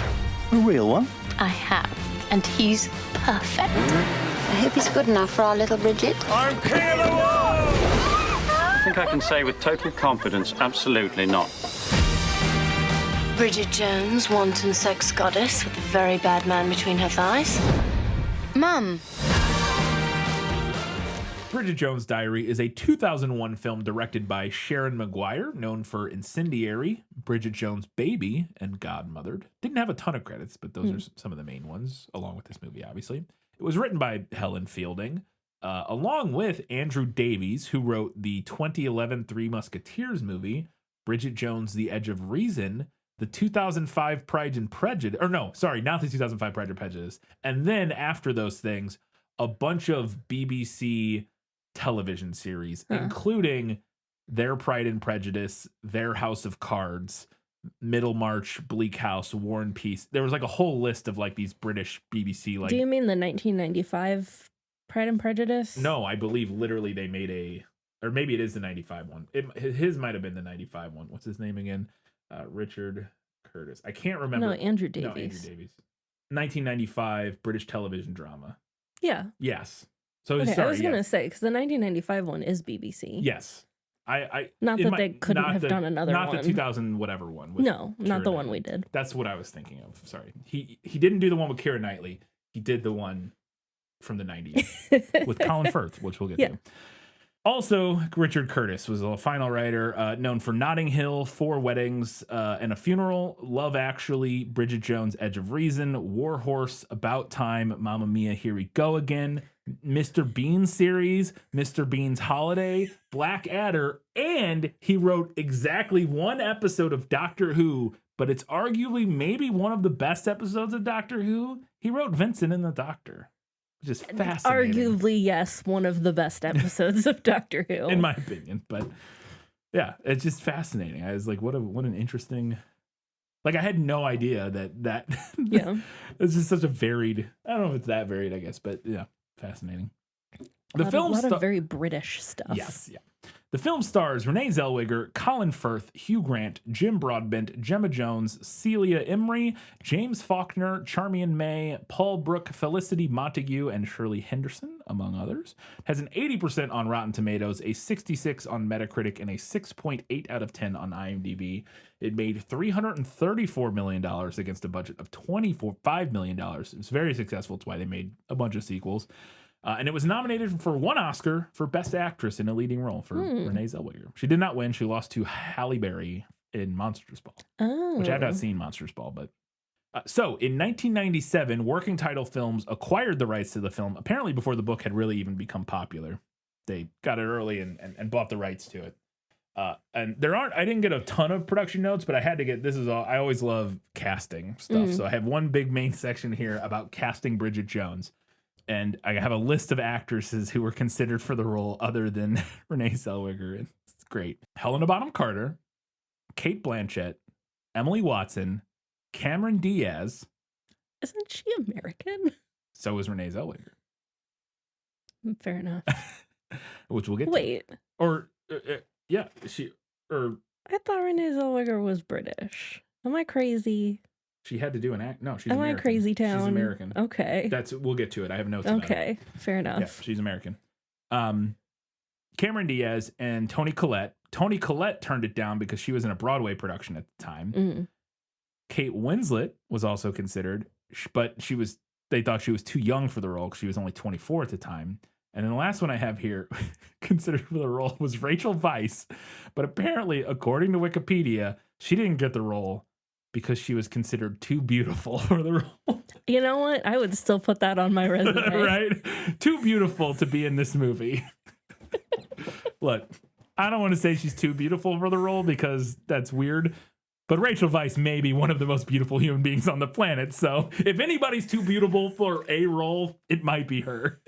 A real one? I have, and he's perfect. I hope he's good enough for our little Bridget. I'm king of the world! I think I can say with total confidence, absolutely not. Bridget Jones, wanton sex goddess with a very bad man between her thighs. Mum. Bridget Jones' Diary is a 2001 film directed by Sharon Maguire, known for Incendiary, Bridget Jones' Baby, and Godmothered. Didn't have a ton of credits, but those are some of the main ones, along with this movie, obviously. It was written by Helen Fielding, along with Andrew Davies, who wrote the 2011 Three Musketeers movie, Bridget Jones' The Edge of Reason, the 2005 Pride and Prejudice, or no, sorry, not the 2005 Pride and Prejudice. And then after those things, a bunch of BBC television series, including their Pride and Prejudice, their House of Cards, Middlemarch, Bleak House, War and Peace. There was like a whole list of like these British BBC. Like, do you mean the 1995 Pride and Prejudice? No, I believe literally they made or maybe it is the 95 one. His might have been the 95 one. What's his name again? Richard Curtis. I can't remember. No, Andrew Davies. No, Andrew Davies. 1995 British television drama. Yeah. Yes. So okay, sorry, I was gonna say because the 1995 one is BBC. Yes. I not that they couldn't have done another one. Not the 2000 whatever one. No, not the one we did. That's what I was thinking of. Sorry. He didn't do the one with Keira Knightley. He did the one from the 90s with Colin Firth, which we'll get to. Also, Richard Curtis was a final writer known for Notting Hill, Four Weddings and a Funeral, Love Actually, Bridget Jones' Edge of Reason, War Horse, About Time, Mamma Mia, Here We Go Again, Mr. Bean series, Mr. Bean's Holiday, Blackadder, and he wrote exactly one episode of Doctor Who, but it's arguably maybe one of the best episodes of Doctor Who. He wrote Vincent and the Doctor. Which is fascinating. Arguably, yes, one of the best episodes of Doctor Who. In my opinion. But yeah, it's just fascinating. I was like, what an interesting, like I had no idea that yeah. It's just such a varied, I don't know if it's that varied, I guess, but yeah, fascinating. A lot of very British stuff. Yes, yeah. The film stars Renee Zellweger, Colin Firth, Hugh Grant, Jim Broadbent, Gemma Jones, Celia Imrie, James Faulkner, Charmian May, Paul Brook, Felicity Montague, and Shirley Henderson, among others. Has an 80% on Rotten Tomatoes, a 66 on Metacritic, and a 6.8 out of 10 on IMDb. It made $334 million against a budget of $25 million. It was very successful. It's why they made a bunch of sequels. And it was nominated for one Oscar for Best Actress in a Leading Role for Renee Zellweger. She did not win. She lost to Halle Berry in Monsters Ball, which I have not seen Monsters Ball. But so in 1997, Working Title Films acquired the rights to the film, apparently before the book had really even become popular. They got it early and bought the rights to it. And I didn't get a ton of production notes, but I had to get, I always love casting stuff. So I have one big main section here about casting Bridget Jones. And I have a list of actresses who were considered for the role other than Renee Zellweger. It's great. Helena Bonham Carter, Cate Blanchett, Emily Watson, Cameron Diaz. Isn't she American? So is Renee Zellweger. Fair enough. Which we'll get to. Wait. Or, yeah, I thought Renee Zellweger was British. Am I crazy? She had to do an act. No, she's Am American. I Crazy Town? She's American. Okay. We'll get to it. I have notes about it. Okay, fair enough. Yeah, she's American. Cameron Diaz and Toni Collette. Toni Collette turned it down because she was in a Broadway production at the time. Kate Winslet was also considered, but they thought she was too young for the role because she was only 24 at the time. And then the last one I have here considered for the role was Rachel Weisz. But apparently, according to Wikipedia, she didn't get the role because she was considered too beautiful for the role. You know what? I would still put that on my resume. Right? Too beautiful to be in this movie. Look, I don't want to say she's too beautiful for the role because that's weird. But Rachel Weisz may be one of the most beautiful human beings on the planet. So if anybody's too beautiful for a role, it might be her.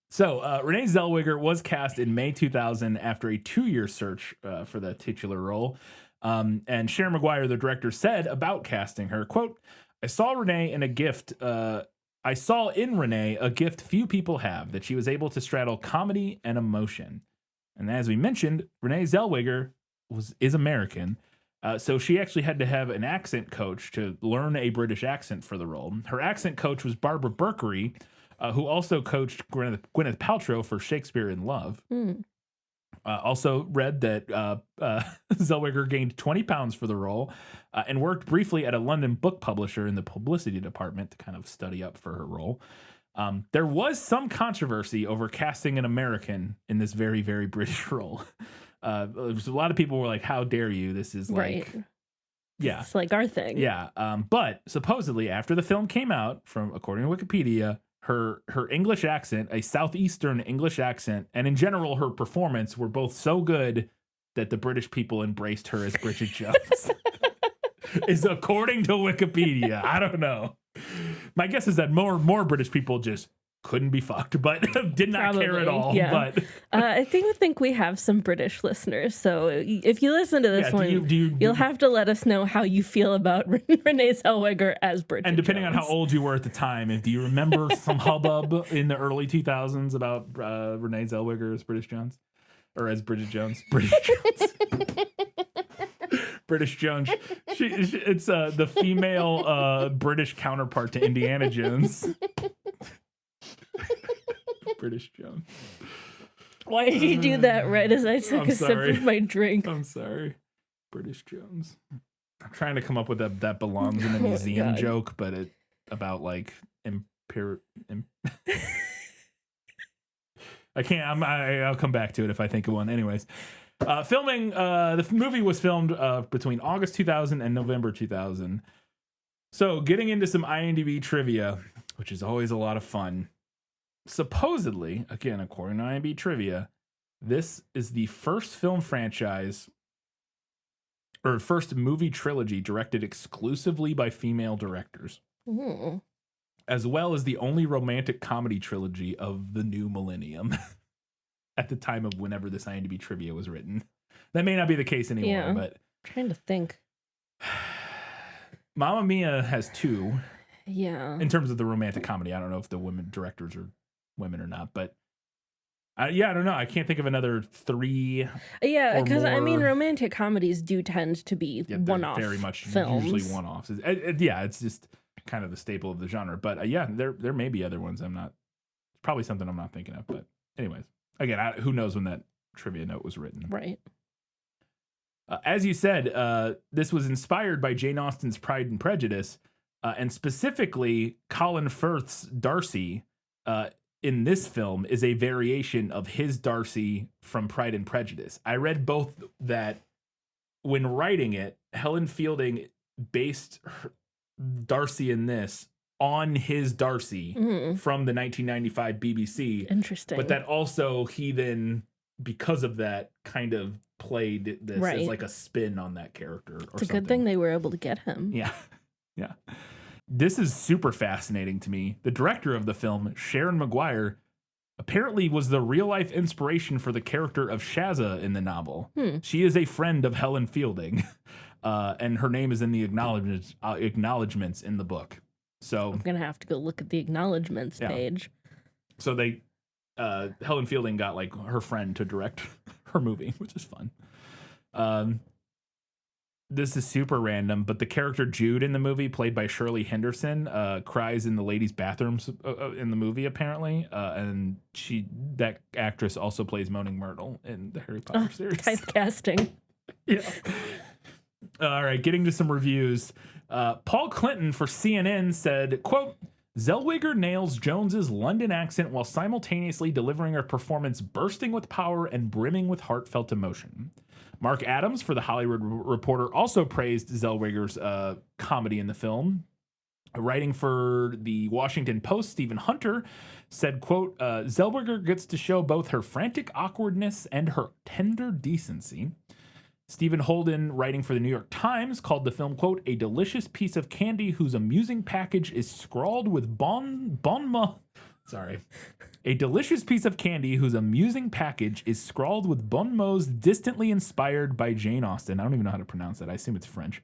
So Renee Zellweger was cast in May 2000 after a 2-year search for the titular role. And Sharon Maguire, the director, said about casting her, quote, I saw in Renee a gift few people have, that she was able to straddle comedy and emotion. And as we mentioned, Renee Zellweger is American. So she actually had to have an accent coach to learn a British accent for the role. Her accent coach was Barbara Berkery, who also coached Gwyneth Paltrow for Shakespeare in Love. Also read that Zellweger gained 20 pounds for the role and worked briefly at a London book publisher in the publicity department to kind of study up for her role. There was some controversy over casting an American in this very, very British role. There's a lot of people were like, how dare you? This is like, yeah, it's like our thing. Yeah. But supposedly after the film came out, according to Wikipedia, her English accent, a Southeastern English accent, and in general, her performance were both so good that the British people embraced her as Bridget Jones. Is according to Wikipedia. I don't know. My guess is that more British people just couldn't be fucked, but did not care at all. Yeah. But I think we have some British listeners, so if you listen to this one, you'll have to let us know how you feel about Renee Zellweger as Bridget. And depending on how old you were at the time, do you remember some hubbub in the early 2000s about Renee Zellweger as British Jones, or as Bridget Jones? British Jones. British Jones. It's the female British counterpart to Indiana Jones. British Jones. Why did you do that right as I took a sip of my drink? I'm sorry. British Jones. I'm trying to come up with that belongs in a museum joke, but about like I can't. I'll come back to it if I think of one. Anyways, filming. The movie was filmed between August 2000 and November 2000. So getting into some IMDb trivia, which is always a lot of fun. Supposedly, again, according to IMDb trivia, this is the first film franchise or first movie trilogy directed exclusively by female directors, as well as the only romantic comedy trilogy of the new millennium at the time of whenever this IMDb trivia was written. That may not be the case anymore, but I'm trying to think. Mamma Mia has 2. Yeah. In terms of the romantic comedy, I don't know if the women directors are women or not, but I don't know. I can't think of another 3. Yeah, because I mean, romantic comedies do tend to be one-off, very much films. Usually one-offs. It's just kind of the staple of the genre. But there may be other ones. Probably something I'm not thinking of. But anyways, again, who knows when that trivia note was written? Right. As you said, this was inspired by Jane Austen's Pride and Prejudice, and specifically Colin Firth's Darcy. In this film is a variation of his Darcy from Pride and Prejudice. I read both that when writing it, Helen Fielding based Darcy in this on his Darcy from the 1995 BBC. Interesting. But that also he then, because of that, kind of played this as like a spin on that character. It's a good thing they were able to get him. Yeah. Yeah. This is super fascinating to me. The director of the film, Sharon Maguire, apparently was the real-life inspiration for the character of Shazza in the novel. She is a friend of Helen Fielding, and her name is in the acknowledgments in the book. So I'm going to have to go look at the acknowledgments page. So Helen Fielding got like her friend to direct her movie, which is fun. This is super random, but the character Jude in the movie, played by Shirley Henderson, cries in the ladies' bathrooms in the movie, apparently. And that actress also plays Moaning Myrtle in the Harry Potter series. Typecasting. Yeah. All right, getting to some reviews. Paul Clinton for CNN said, quote, Zellweger nails Jones's London accent while simultaneously delivering a performance bursting with power and brimming with heartfelt emotion. Mark Adams for The Hollywood Reporter also praised Zellweger's comedy in the film. Writing for the Washington Post, Stephen Hunter said, quote, Zellweger gets to show both her frantic awkwardness and her tender decency. Stephen Holden, writing for the New York Times, called the film, quote, a delicious piece of candy whose amusing package is scrawled with A delicious piece of candy whose amusing package is scrawled with bon mots distantly inspired by Jane Austen. I don't even know how to pronounce that. I assume it's French.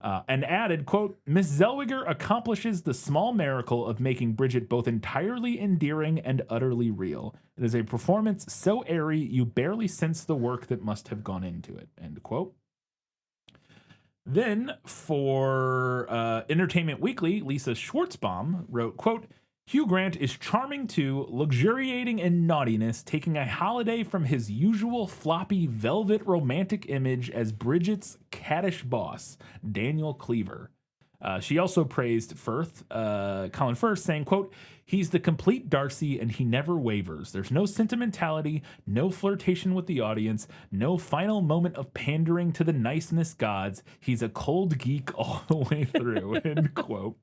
and added, quote, Miss Zellweger accomplishes the small miracle of making Bridget both entirely endearing and utterly real. It is a performance so airy you barely sense the work that must have gone into it, end quote. Then for Entertainment Weekly, Lisa Schwartzbaum wrote, quote, Hugh Grant is charming too, luxuriating in naughtiness, taking a holiday from his usual floppy velvet romantic image as Bridget's caddish boss, Daniel Cleaver. She also praised Colin Firth, saying, quote, he's the complete Darcy and he never wavers. There's no sentimentality, no flirtation with the audience, no final moment of pandering to the niceness gods. He's a cold geek all the way through, end quote.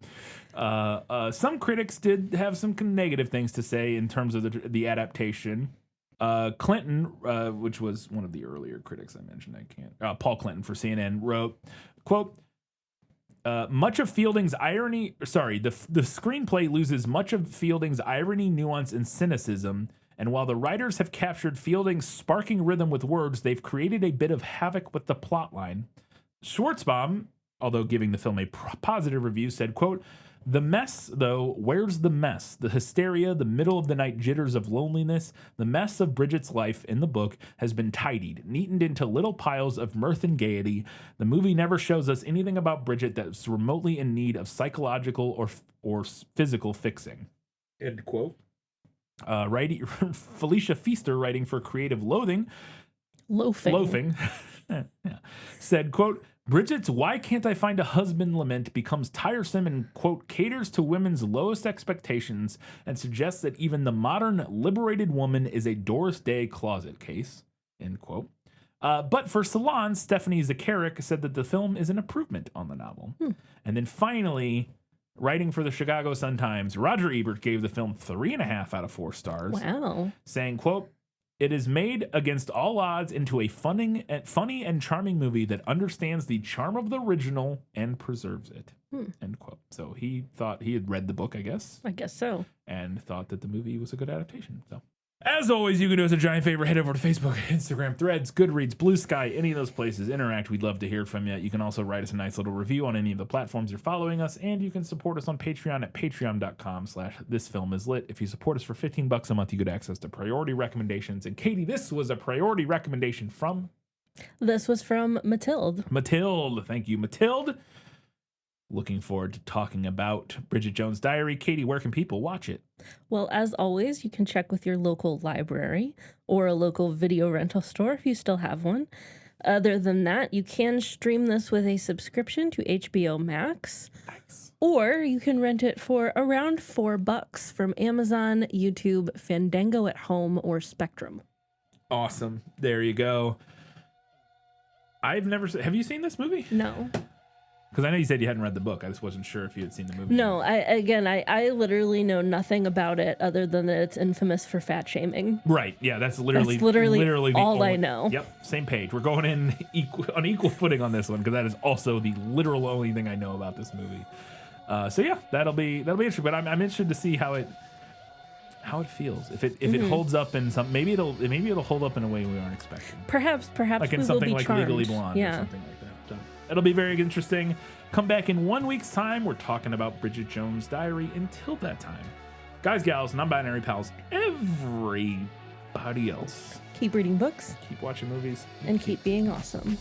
Some critics did have some negative things to say in terms of the adaptation. Clinton, which was one of the earlier critics I mentioned, Paul Clinton for CNN, wrote, quote, much of Fielding's irony, the screenplay loses much of Fielding's irony, nuance, and cynicism. And while the writers have captured Fielding's sparking rhythm with words, they've created a bit of havoc with the plotline. Schwartzbaum, although giving the film a positive review, said, quote, the mess, though, where's the mess? The hysteria, the middle-of-the-night jitters of loneliness, the mess of Bridget's life in the book has been tidied, neatened into little piles of mirth and gaiety. The movie never shows us anything about Bridget that's remotely in need of psychological or physical fixing. End quote. Felicia Feaster, writing for Creative Loafing, said, quote, Bridget's "Why Can't I Find a Husband" lament becomes tiresome and, quote, caters to women's lowest expectations and suggests that even the modern liberated woman is a Doris Day closet case, end quote. But for Salon, Stephanie Zacharek said that the film is an improvement on the novel. And then finally, writing for the Chicago Sun-Times, Roger Ebert gave the film 3.5 out of 4 stars. Wow. Saying, quote, it is made against all odds into a funny and charming movie that understands the charm of the original and preserves it. End quote. So he thought he had read the book, I guess. I guess so. And thought that the movie was a good adaptation. So, as always, you can do us a giant favor. Head over to Facebook, Instagram, Threads, Goodreads, Blue Sky, any of those places. Interact. We'd love to hear from you. You can also write us a nice little review on any of the platforms you're following us. And you can support us on Patreon at patreon.com/thisfilmislit. If you support us for $15 a month, you get access to priority recommendations. And Katie, this was a priority recommendation from? This was from Mathilde. Mathilde. Thank you, Mathilde. Looking forward to talking about Bridget Jones' Diary. Katie, where can people watch it? Well, as always, you can check with your local library or a local video rental store if you still have one. Other than that, you can stream this with a subscription to HBO Max. Nice. Or you can rent it for around $4 from Amazon, YouTube, Fandango at Home, or Spectrum. Awesome. There you go. I've never seen... Have you seen this movie? No. Because I know you said you hadn't read the book. I just wasn't sure if you had seen the movie. No, I literally know nothing about it other than that it's infamous for fat shaming. Right. Yeah, that's literally all I know. Yep. Same page. We're going in on equal footing on this one because that is also the literal only thing I know about this movie. So yeah, that'll be interesting. But I'm interested to see how it feels. If it holds up in some, maybe it'll hold up in a way we aren't expecting. Perhaps like in something like charmed. Legally Blonde or something like that. So it'll be very interesting. Come back in 1 week's time. We're talking about Bridget Jones' Diary. Until that time, guys, gals, non-binary pals, everybody else, keep reading books, keep watching movies, and keep being awesome.